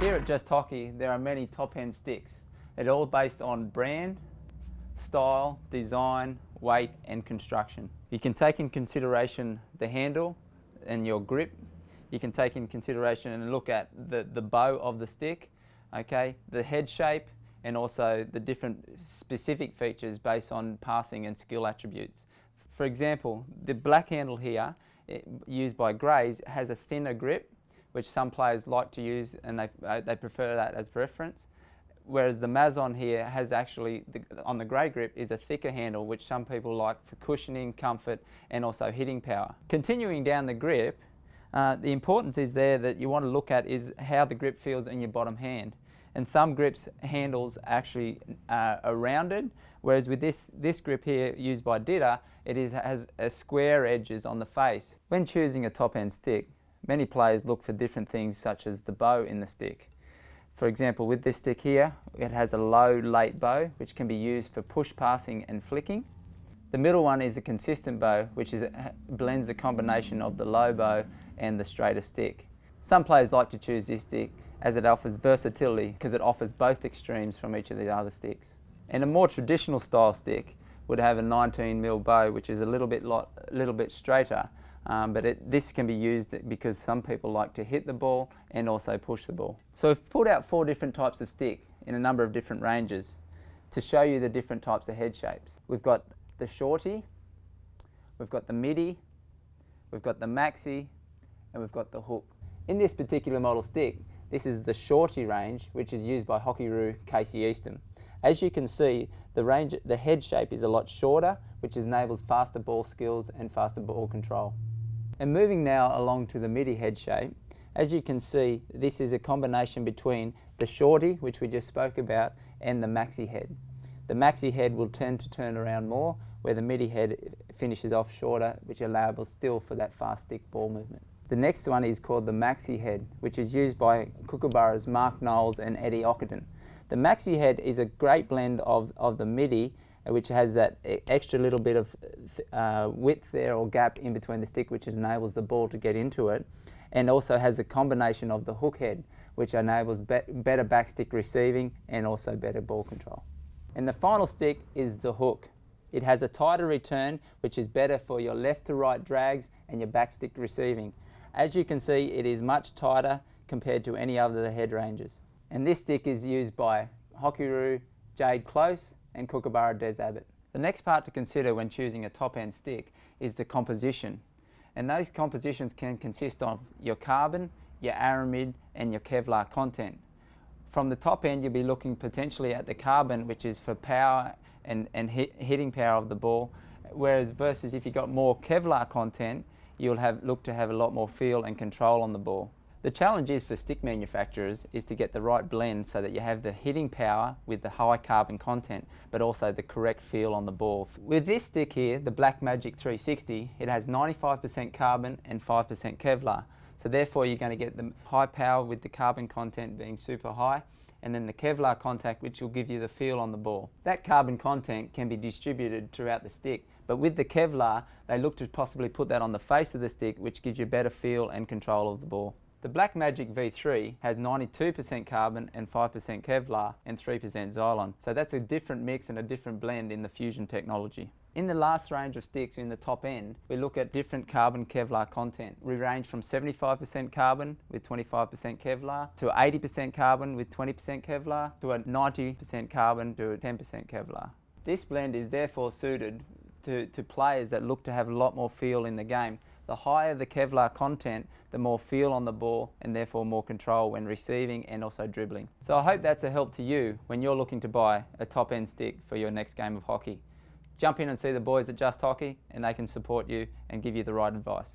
Here at Just Hockey, there are many top-end sticks. They're all based on brand, style, design, weight and construction. You can take in consideration the handle and your grip. You can take in consideration and look at the bow of the stick, okay, the head shape, and also the different specific features based on passing and skill attributes. For example, the black handle here, used by Greys, has a thinner grip, which some players like to use, and they prefer that as preference. Whereas the Mazon here has actually, on the Grey grip, is a thicker handle, which some people like for cushioning, comfort, and also hitting power. Continuing down the grip, the importance is there that you want to look at is how the grip feels in your bottom hand. And some grips handles actually are rounded, whereas with this grip here used by Ditta, has square edges on the face. When choosing a top end stick, many players look for different things such as the bow in the stick. For example, with this stick here, it has a low late bow which can be used for push passing and flicking. The middle one is a consistent bow which blends a combination of the low bow and the straighter stick. Some players like to choose this stick as it offers versatility because it offers both extremes from each of the other sticks. And a more traditional style stick would have a 19mm bow which is a little bit straighter, but this can be used because some people like to hit the ball and also push the ball. So we've pulled out 4 different types of stick in a number of different ranges to show you the different types of head shapes. We've got the Shorty, we've got the Midi, we've got the Maxi, and we've got the Hook. In this particular model stick, this is the Shorty Range, which is used by Hockey-Roo Casey Eastham. As you can see, the head shape is a lot shorter, which enables faster ball skills and faster ball control. And moving now along to the Midi head shape, as you can see, this is a combination between the Shorty, which we just spoke about, and the Maxi Head. The Maxi Head will tend to turn around more, where the Midi Head finishes off shorter, which allows still for that fast stick ball movement. The next one is called the Maxi Head, which is used by Kookaburra's Mark Knowles and Eddie Ockerton. The Maxi Head is a great blend of the Midi, which has that extra little bit of width there or gap in between the stick, which enables the ball to get into it, and also has a combination of the Hook Head, which enables better backstick receiving and also better ball control. And the final stick is the Hook. It has a tighter return, which is better for your left to right drags and your backstick receiving. As you can see, it is much tighter compared to any other of the head ranges. And this stick is used by Hockey-Roo, Jade Close, and Kookaburra Des Abbott. The next part to consider when choosing a top-end stick is the composition. And those compositions can consist of your carbon, your aramid, and your Kevlar content. From the top end, you'll be looking potentially at the carbon, which is for power and hitting power of the ball, whereas versus if you've got more Kevlar content, you'll look to have a lot more feel and control on the ball. The challenge is for stick manufacturers is to get the right blend so that you have the hitting power with the high carbon content, but also the correct feel on the ball. With this stick here, the Blackmagic 360, it has 95% carbon and 5% Kevlar. So therefore you're going to get the high power with the carbon content being super high, and then the Kevlar contact, which will give you the feel on the ball. That carbon content can be distributed throughout the stick, but with the Kevlar, they look to possibly put that on the face of the stick, which gives you better feel and control of the ball. The Blackmagic V3 has 92% carbon and 5% Kevlar and 3% Xylon. So that's a different mix and a different blend in the fusion technology. In the last range of sticks in the top end, we look at different carbon Kevlar content. We range from 75% carbon with 25% Kevlar to 80% carbon with 20% Kevlar to a 90% carbon to a 10% Kevlar. This blend is therefore suited to players that look to have a lot more feel in the game. The higher the Kevlar content, the more feel on the ball and therefore more control when receiving and also dribbling. So I hope that's a help to you when you're looking to buy a top end stick for your next game of hockey. Jump in and see the boys at Just Hockey and they can support you and give you the right advice.